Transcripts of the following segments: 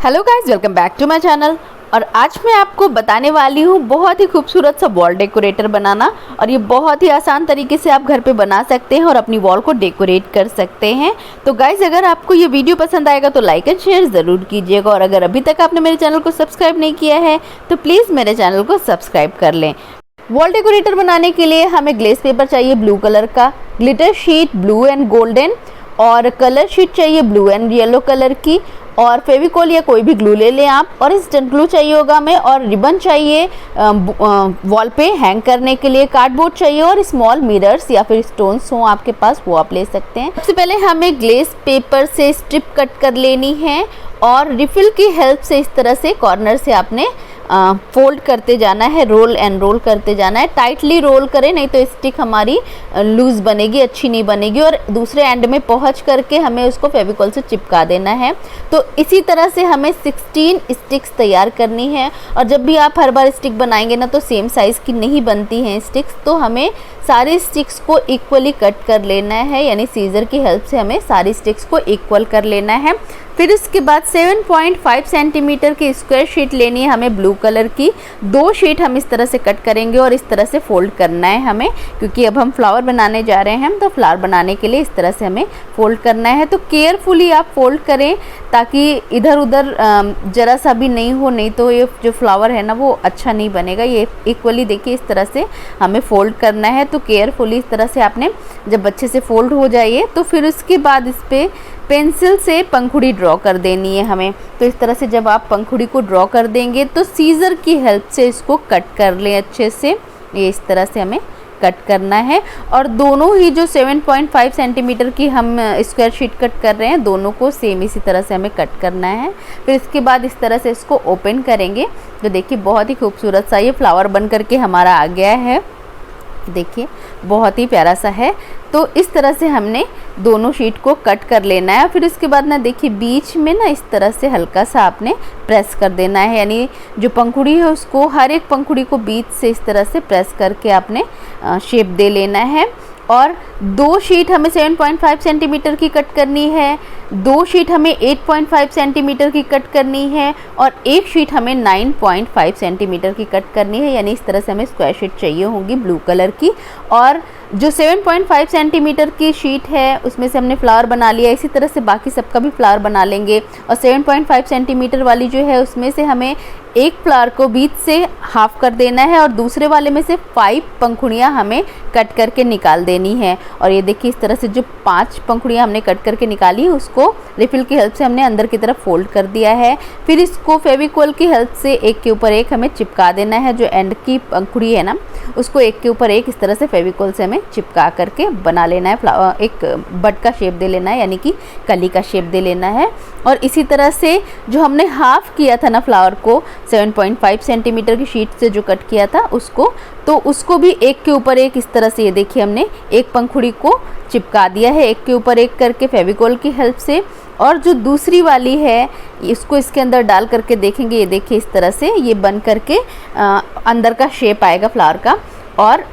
Hello guys, welcome back to my channel. और आज मैं आपको बताने वाली हूँ बहुत ही खूबसूरत सा वॉल डेकोरेटर बनाना। और ये बहुत ही आसान तरीके से आप घर पे बना सकते हैं और अपनी वॉल को डेकोरेट कर सकते हैं। तो गाइस, अगर आपको ये वीडियो पसंद आएगा तो लाइक एंड शेयर ज़रूर कीजिएगा। और अगर अभी तक आपने मेरे चैनल को सब्सक्राइब नहीं किया है तो प्लीज़ मेरे चैनल को सब्सक्राइब कर लें। वॉल डेकोरेटर बनाने के लिए हमें ग्लेस पेपर चाहिए ब्लू कलर का, glitter sheet blue and golden, और कलर शीट चाहिए ब्लू एंड येलो कलर की, और फेविकॉल या कोई भी ग्लू ले लें आप, और इंस्टेंट ग्लू चाहिए होगा हमें, और रिबन चाहिए वॉल पे हैंग करने के लिए, कार्डबोर्ड चाहिए, और स्मॉल मिरर्स या फिर स्टोन्स हो आपके पास वो आप ले सकते हैं। सबसे पहले हमें ग्लेस पेपर से स्ट्रिप कट कर लेनी है और रिफिल की हेल्प से इस तरह से कॉर्नर से आपने फोल्ड करते जाना है, रोल एंड रोल करते जाना है। टाइटली रोल करें, नहीं तो स्टिक हमारी लूज़ बनेगी, अच्छी नहीं बनेगी। और दूसरे एंड में पहुंच करके हमें उसको फेविकॉल से चिपका देना है। तो इसी तरह से हमें 16 स्टिक्स तैयार करनी है। और जब भी आप हर बार स्टिक बनाएंगे ना तो सेम साइज़ की नहीं बनती हैं स्टिक्स, तो हमें सारी स्टिक्स को इक्वली कट कर लेना है, यानी सीजर की हेल्प से हमें सारी स्टिक्स को इक्वल कर लेना है। फिर इसके बाद 7.5 सेंटीमीटर की स्क्वायर शीट लेनी है हमें ब्लू कलर की। 2 शीट हम इस तरह से कट करेंगे और इस तरह से फोल्ड करना है हमें, क्योंकि अब हम फ्लावर बनाने जा रहे हैं। तो फ्लावर बनाने के लिए इस तरह से हमें फोल्ड करना है। तो केयरफुली आप फोल्ड करें ताकि इधर उधर ज़रा सा भी नहीं हो, नहीं तो ये जो फ्लावर है ना वो अच्छा नहीं बनेगा। ये इक्वली देखिए इस तरह से हमें फोल्ड करना है। तो केयरफुली इस तरह से आपने जब अच्छे से फोल्ड हो जाइए तो फिर उसके बाद इस पर पेंसिल से पंखुड़ी ड्रॉ कर देनी है हमें। तो इस तरह से जब आप पंखुड़ी को ड्रॉ कर देंगे तो सीज़र की हेल्प से इसको कट कर लें अच्छे से। ये इस तरह से हमें कट करना है। और दोनों ही जो 7.5 सेंटीमीटर की हम स्क्वायर शीट कट कर रहे हैं, दोनों को सेम इसी तरह से हमें कट करना है। फिर इसके बाद इस तरह से इसको ओपन करेंगे तो देखिए बहुत ही खूबसूरत सा ये फ्लावर बन करके हमारा आ गया है। देखिए बहुत ही प्यारा सा है। तो इस तरह से हमने दोनों शीट को कट कर लेना है। फिर उसके बाद ना देखिए बीच में ना इस तरह से हल्का सा आपने प्रेस कर देना है, यानी जो पंखुड़ी है उसको हर एक पंखुड़ी को बीच से इस तरह से प्रेस करके आपने शेप दे लेना है। और 2 शीट हमें 7.5 सेंटीमीटर की कट करनी है, 2 शीट हमें 8.5 सेंटीमीटर की कट करनी है, और 1 शीट हमें 9.5 सेंटीमीटर की कट करनी है। यानी इस तरह से हमें स्क्वायर शीट चाहिए होगी ब्लू कलर की। और जो 7.5 सेंटीमीटर की शीट है उसमें से हमने फ्लावर बना लिया, इसी तरह से बाकी सबका भी फ्लावर बना लेंगे। और 7.5 सेंटीमीटर वाली जो है उसमें से हमें एक फ्लावर को बीच से हाफ कर देना है और दूसरे वाले में से 5 पंखुड़ियाँ हमें कट करके निकाल देनी है। और ये देखिए इस तरह से जो 5 पंखुड़ियाँ हमने कट करके निकाली है उसको रिफिल की हेल्प से हमने अंदर की तरफ फोल्ड कर दिया है। फिर इसको फेविकॉल की हेल्प से एक के ऊपर एक हमें चिपका देना है। जो एंड की पंखुड़ी है ना उसको एक के ऊपर एक इस तरह से फेविकॉल से हमें चिपका करके बना लेना है। फ्लावर एक बड का शेप दे लेना है, यानी कि कली का शेप दे लेना है। और इसी तरह से जो हमने हाफ किया था ना फ्लावर को 7.5 सेंटीमीटर की शीट से जो कट किया था उसको, तो उसको भी एक के ऊपर एक इस तरह से ये देखिए हमने एक पंखुड़ी को चिपका दिया है एक के ऊपर एक करके फेविकॉल की हेल्प से। और जो दूसरी वाली है इसको इसके अंदर डाल करके देखेंगे, ये देखिए इस तरह से ये बन करके अंदर का शेप आएगा फ्लावर का। और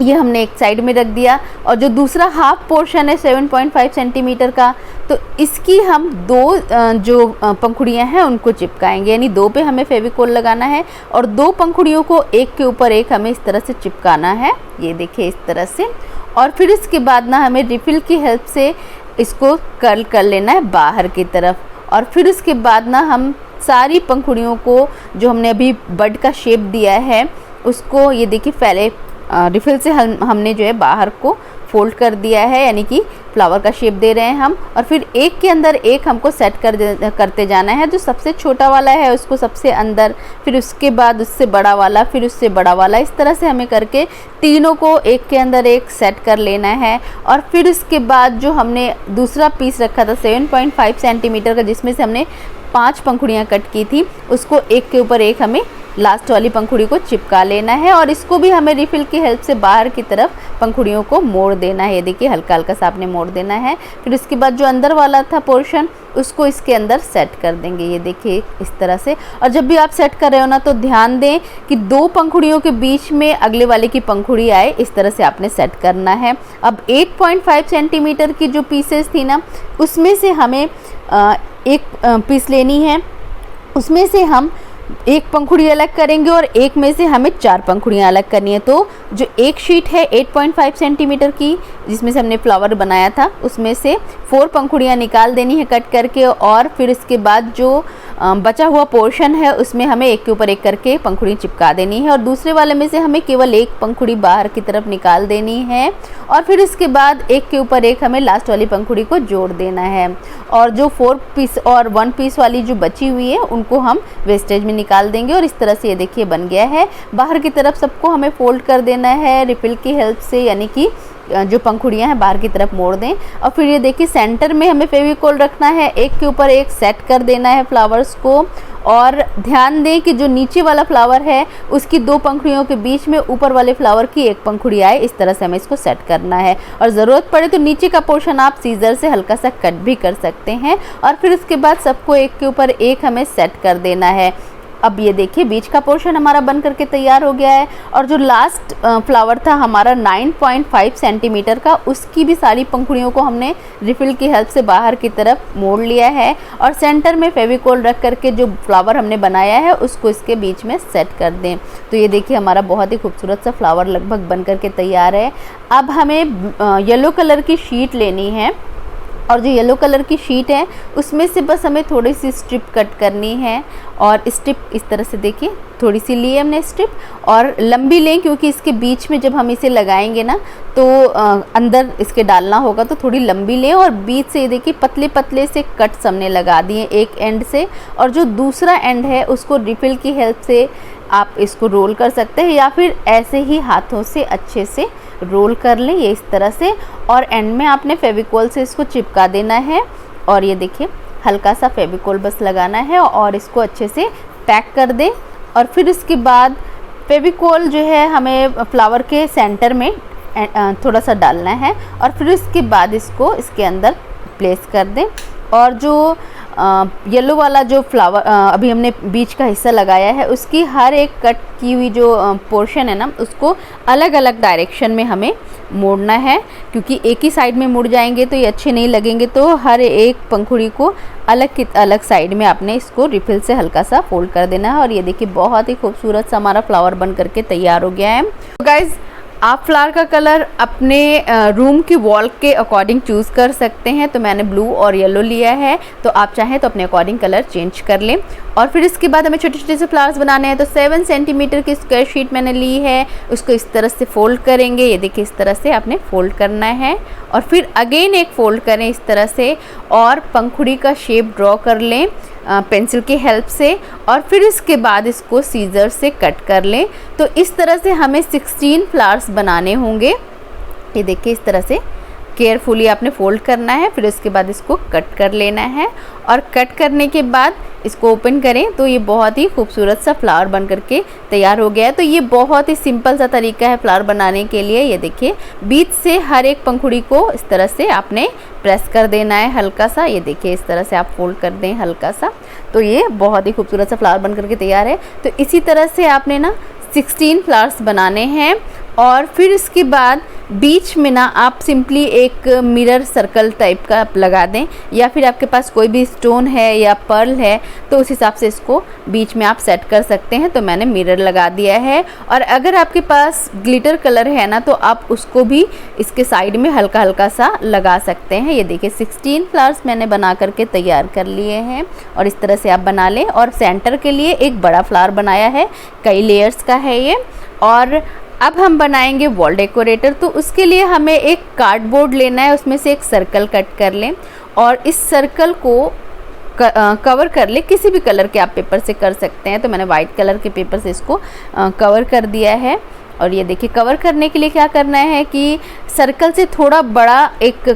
ये हमने एक साइड में रख दिया। और जो दूसरा हाफ पोर्शन है 7.5 सेंटीमीटर का, तो इसकी हम 2 जो पंखुड़ियाँ हैं उनको चिपकाएंगे, यानी 2 पे हमें फेविकॉल लगाना है और 2 पंखुड़ियों को एक के ऊपर एक हमें इस तरह से चिपकाना है। ये देखिए इस तरह से। और फिर इसके बाद ना हमें रिफिल की हेल्प से इसको कर्ल कर लेना है बाहर की तरफ। और फिर उसके बाद ना हम सारी पंखुड़ियों को जो हमने अभी बड का शेप दिया है उसको ये देखिए पहले रिफिल से हमने जो है बाहर को फोल्ड कर दिया है, यानी कि फ्लावर का शेप दे रहे हैं हम। और फिर एक के अंदर एक हमको सेट करते जाना है। जो सबसे छोटा वाला है उसको सबसे अंदर, फिर उसके बाद उससे बड़ा वाला, फिर उससे बड़ा वाला, इस तरह से हमें करके तीनों को एक के अंदर एक सेट कर लेना है। और फिर उसके बाद जो हमने दूसरा पीस रखा था 7.5 सेंटीमीटर का, जिसमें से हमने 5 पंखुड़ियाँ कट की थी, उसको एक के ऊपर एक हमें लास्ट वाली पंखुड़ी को चिपका लेना है। और इसको भी हमें रिफिल की हेल्प से बाहर की तरफ पंखुड़ियों को मोड़ देना है। ये देखिए हल्का हल्का सा आपने मोड़ देना है। फिर उसके बाद जो अंदर वाला था पोर्शन उसको इसके अंदर सेट कर देंगे। ये देखिए इस तरह से। और जब भी आप सेट कर रहे हो ना तो ध्यान दें कि 2 पंखुड़ियों के बीच में अगले वाले की पंखुड़ी आए, इस तरह से आपने सेट करना है। अब 8.5 सेंटीमीटर की जो पीसेस थी ना उसमें से हमें एक पीस लेनी है, उसमें से हम एक पंखुड़ी अलग करेंगे और एक में से हमें 4 पंखुड़ियाँ अलग करनी है। तो जो एक शीट है 8.5 सेंटीमीटर की जिसमें से हमने फ्लावर बनाया था उसमें से 4 पंखुड़ियाँ निकाल देनी है कट करके, और फिर इसके बाद जो बचा हुआ पोर्शन है उसमें हमें एक के ऊपर एक करके पंखुड़ी चिपका देनी है, और दूसरे वाले में से हमें केवल एक पंखुड़ी बाहर की तरफ निकाल देनी है, और फिर इसके बाद एक के ऊपर एक हमें लास्ट वाली पंखुड़ी को जोड़ देना है। और जो 4 पीस और 1 पीस वाली जो बची हुई है उनको हम वेस्टेज में निकाल देंगे। और इस तरह से ये देखिए बन गया है। बाहर की तरफ सबको हमें फोल्ड कर देना है रिफिल की हेल्प से, यानी कि जो पंखुड़ियाँ हैं बाहर की तरफ मोड़ दें। और फिर ये देखिए सेंटर में हमें फेविकोल रखना है, एक के ऊपर एक सेट कर देना है फ्लावर्स को। और ध्यान दें कि जो नीचे वाला फ्लावर है उसकी 2 पंखुड़ियों के बीच में ऊपर वाले फ्लावर की एक पंखुड़ी आए, इस तरह से हमें इसको सेट करना है। और ज़रूरत पड़े तो नीचे का पोर्शन आप सीजर से हल्का सा कट भी कर सकते हैं। और फिर उसके बाद सबको एक के ऊपर एक हमें सेट कर देना है। अब ये देखिए बीच का पोर्शन हमारा बन करके तैयार हो गया है। और जो लास्ट फ्लावर था हमारा 9.5 सेंटीमीटर का, उसकी भी सारी पंखुड़ियों को हमने रिफिल की हेल्प से बाहर की तरफ मोड़ लिया है, और सेंटर में फेविकोल रख करके जो फ्लावर हमने बनाया है उसको इसके बीच में सेट कर दें। तो ये देखिए हमारा बहुत ही खूबसूरत सा फ्लावर लगभग बन करके तैयार है। अब हमें येलो कलर की शीट लेनी है, और जो येलो कलर की शीट है उसमें से बस हमें थोड़ी सी स्ट्रिप कट करनी है। और स्ट्रिप इस तरह से देखिए थोड़ी सी ली हमने स्ट्रिप, और लंबी लें क्योंकि इसके बीच में जब हम इसे लगाएंगे ना तो अंदर इसके डालना होगा, तो थोड़ी लंबी लें। और बीच से ये देखिए पतले पतले से कट्स हमने लगा दिए एक एंड से, और जो दूसरा एंड है उसको रिफिल की हेल्प से आप इसको रोल कर सकते हैं, या फिर ऐसे ही हाथों से अच्छे से रोल कर लें ये इस तरह से। और एंड में आपने फेविकोल से इसको चिपका देना है। और ये देखिए हल्का सा फेविकोल बस लगाना है और इसको अच्छे से पैक कर दें। और फिर इसके बाद फेविकोल जो है हमें फ्लावर के सेंटर में थोड़ा सा डालना है, और फिर इसके बाद इसको इसके अंदर प्लेस कर दें। और जो येलो वाला जो फ्लावर अभी हमने बीच का हिस्सा लगाया है उसकी हर एक कट की हुई जो पोर्शन है ना उसको अलग अलग डायरेक्शन में हमें मोड़ना है, क्योंकि एक ही साइड में मुड़ जाएंगे तो ये अच्छे नहीं लगेंगे। तो हर एक पंखुड़ी को अलग साइड में आपने इसको रिफिल से हल्का सा फोल्ड कर देना है। और ये देखिए बहुत ही खूबसूरत सा हमारा फ्लावर बन करके तैयार हो गया है। तो गाइज़ आप फ्लावर का कलर अपने रूम की वॉल के अकॉर्डिंग चूज़ कर सकते हैं। तो मैंने ब्लू और येलो लिया है, तो आप चाहें तो अपने अकॉर्डिंग कलर चेंज कर लें। और फिर इसके बाद हमें छोटे छोटे से फ्लावर्स बनाने हैं। तो 7 सेंटीमीटर की स्क्वायर शीट मैंने ली है, उसको इस तरह से फोल्ड करेंगे। ये देखिए इस तरह से आपने फोल्ड करना है, और फिर अगेन एक फोल्ड करें इस तरह से, और पंखुड़ी का शेप ड्रॉ कर लें पेंसिल की हेल्प से। और फिर इसके बाद इसको सीजर से कट कर लें। तो इस तरह से हमें 16 फ्लावर्स बनाने होंगे। ये देखिए इस तरह से केयरफुली आपने फोल्ड करना है, फिर उसके बाद इसको कट कर लेना है। और कट करने के बाद इसको ओपन करें तो ये बहुत ही खूबसूरत सा फ्लावर बन करके तैयार हो गया है। तो ये बहुत ही सिंपल सा तरीका है फ्लावर बनाने के लिए। ये देखिए बीच से हर एक पंखुड़ी को इस तरह से आपने प्रेस कर देना है हल्का सा। ये देखिए इस तरह से आप फोल्ड कर दें हल्का सा, तो ये बहुत ही खूबसूरत सा फ्लावर बन करके तैयार है। तो इसी तरह से आपने ना 16 फ्लावर्स बनाने हैं। और फिर इसके बाद बीच में ना आप सिंपली एक मिरर सर्कल टाइप का आप लगा दें, या फिर आपके पास कोई भी स्टोन है या पर्ल है तो उस हिसाब से इसको बीच में आप सेट कर सकते हैं। तो मैंने मिरर लगा दिया है। और अगर आपके पास ग्लिटर कलर है ना तो आप उसको भी इसके साइड में हल्का हल्का सा लगा सकते हैं। ये देखिए 16 फ्लावर्स मैंने बना करके तैयार कर लिए हैं, और इस तरह से आप बना लें। और सेंटर के लिए एक बड़ा फ्लावर बनाया है, कई लेयर्स का है ये। और अब हम बनाएंगे वॉल डेकोरेटर। तो उसके लिए हमें एक कार्डबोर्ड लेना है, उसमें से एक सर्कल कट कर लें, और इस सर्कल को कवर कर ले। किसी भी कलर के आप पेपर से कर सकते हैं, तो मैंने वाइट कलर के पेपर से इसको कवर कर दिया है। और ये देखिए कवर करने के लिए क्या करना है कि सर्कल से थोड़ा बड़ा एक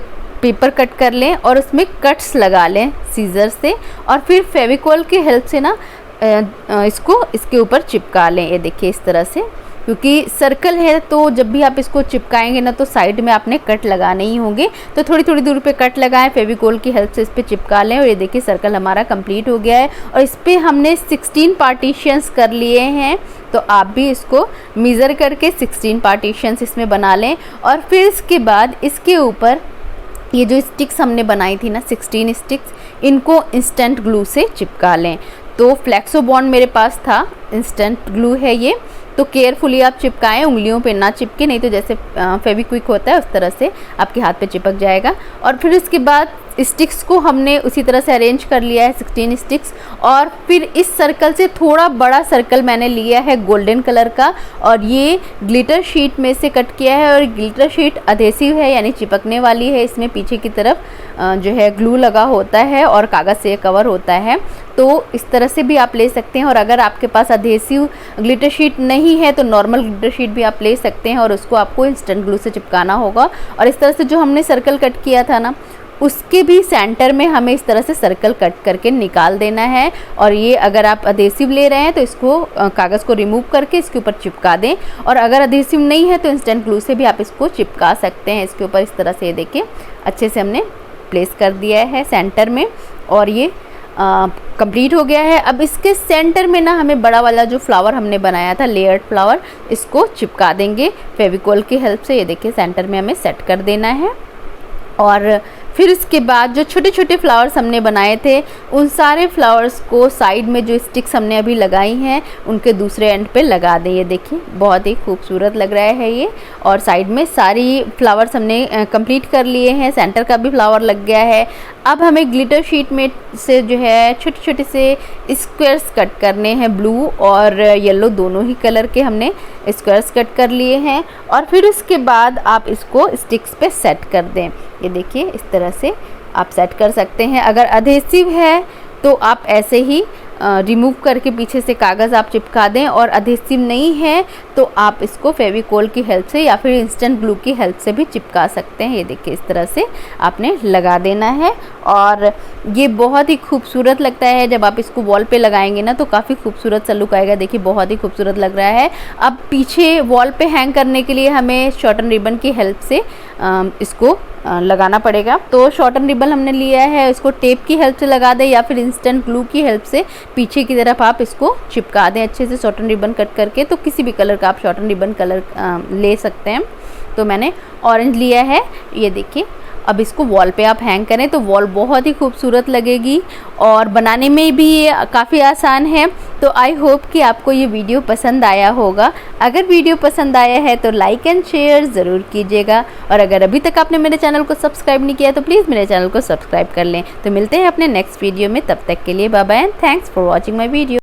पेपर कट कर लें और उसमें कट्स लगा लें सीजर से, और फिर फेविकोल की हेल्प से ना इसको इसके ऊपर चिपका लें। ये देखिए इस तरह से क्योंकि सर्कल है तो जब भी आप इसको चिपकाएंगे ना तो साइड में आपने कट लगाने ही होंगे, तो थोड़ी थोड़ी दूर पे कट लगाएं, फेविकोल की हेल्प से इस पर चिपका लें। और ये देखिए सर्कल हमारा कंप्लीट हो गया है और इस पर हमने 16 पार्टीशंस कर लिए हैं। तो आप भी इसको मेज़र करके 16 पार्टीशंस इसमें बना लें। और फिर इसके बाद इसके ऊपर ये जो स्टिक्स हमने बनाई थी ना 16 स्टिक्स, इनको इंस्टेंट ग्लू से चिपका लें। तो फ्लेक्सो बॉन्ड मेरे पास था, इंस्टेंट ग्लू है ये, तो केयरफुली आप चिपकाएं, उंगलियों पे ना चिपके, नहीं तो जैसे फेविक्विक होता है उस तरह से आपके हाथ पे चिपक जाएगा। और फिर इसके बाद स्टिक्स को हमने उसी तरह से अरेंज कर लिया है 16 स्टिक्स। और फिर इस सर्कल से थोड़ा बड़ा सर्कल मैंने लिया है गोल्डन कलर का और ये ग्लिटर शीट में से कट किया है। और ग्लिटर शीट अधेसिव है यानी चिपकने वाली है, इसमें पीछे की तरफ जो है ग्लू लगा होता है और कागज़ से कवर होता है। तो इस तरह से भी आप ले सकते हैं। और अगर आपके पास अधेसिव ग्लिटर शीट नहीं है तो नॉर्मल ग्लिटर शीट भी आप ले सकते हैं और उसको आपको इंस्टेंट ग्लू से चिपकाना होगा। और इस तरह से जो हमने सर्कल कट किया था ना उसके भी सेंटर में हमें इस तरह से सर्कल कट करके निकाल देना है। और ये अगर आप अधेसिव ले रहे हैं तो इसको कागज़ को रिमूव करके इसके ऊपर चिपका दें। और अगर अधेसिव नहीं है तो इंस्टेंट ग्लू से भी आप इसको चिपका सकते हैं इसके ऊपर। इस तरह से ये देखिए अच्छे से हमने प्लेस कर दिया है सेंटर में और ये कंप्लीट हो गया है। अब इसके सेंटर में ना हमें बड़ा वाला जो फ्लावर हमने बनाया था लेयर्ड फ्लावर, इसको चिपका देंगे फेविकोल की हेल्प से। ये देखिए सेंटर में हमें सेट कर देना है। और फिर इसके बाद जो छोटे छोटे फ्लावर्स हमने बनाए थे उन सारे फ्लावर्स को साइड में जो स्टिक्स हमने अभी लगाई हैं उनके दूसरे एंड पे लगा दें। ये देखिए बहुत ही खूबसूरत लग रहा है ये। और साइड में सारी फ्लावर्स हमने कंप्लीट कर लिए हैं, सेंटर का भी फ्लावर लग गया है। अब हमें ग्लिटर शीट में से जो है छोटे छोटे से स्क्वायर्स कट करने हैं, ब्लू और येलो दोनों ही कलर के हमने स्क्वायर्स कट कर लिए हैं। और फिर उसके बाद आप इसको स्टिक्स पे सेट कर दें। ये देखिए इस तरह से आप सेट कर सकते हैं। अगर अधेसिव है तो आप ऐसे ही रिमूव करके पीछे से कागज़ आप चिपका दें। और अधेसिव नहीं है तो आप इसको फेविकोल की हेल्प से या फिर इंस्टेंट ग्लू की हेल्प से भी चिपका सकते हैं। ये देखिए इस तरह से आपने लगा देना है और ये बहुत ही खूबसूरत लगता है। जब आप इसको वॉल पे लगाएंगे ना तो काफ़ी खूबसूरत सा लुक आएगा। देखिए बहुत ही खूबसूरत लग रहा है। अब पीछे वॉल पे हैंग करने के लिए हमें शॉर्टन रिबन की हेल्प से इसको लगाना पड़ेगा। तो शॉर्टन रिबन हमने लिया है, इसको टेप की हेल्प से लगा दें या फिर इंस्टेंट ग्लू की हेल्प से पीछे की तरफ आप इसको चिपका दें अच्छे से शॉर्टन रिबन कट करके। तो किसी भी कलर का आप शॉर्टन रिबन कलर ले सकते हैं। तो मैंने ऑरेंज लिया है। ये देखिए अब इसको वॉल पे आप हैंग करें तो वॉल बहुत ही खूबसूरत लगेगी और बनाने में भी ये काफ़ी आसान है। तो आई होप कि आपको ये वीडियो पसंद आया होगा। अगर वीडियो पसंद आया है तो लाइक एंड शेयर ज़रूर कीजिएगा। और अगर अभी तक आपने मेरे चैनल को सब्सक्राइब नहीं किया तो प्लीज़ मेरे चैनल को सब्सक्राइब कर लें। तो मिलते हैं अपने नेक्स्ट वीडियो में, तब तक के लिए bye bye and thanks for watching my video.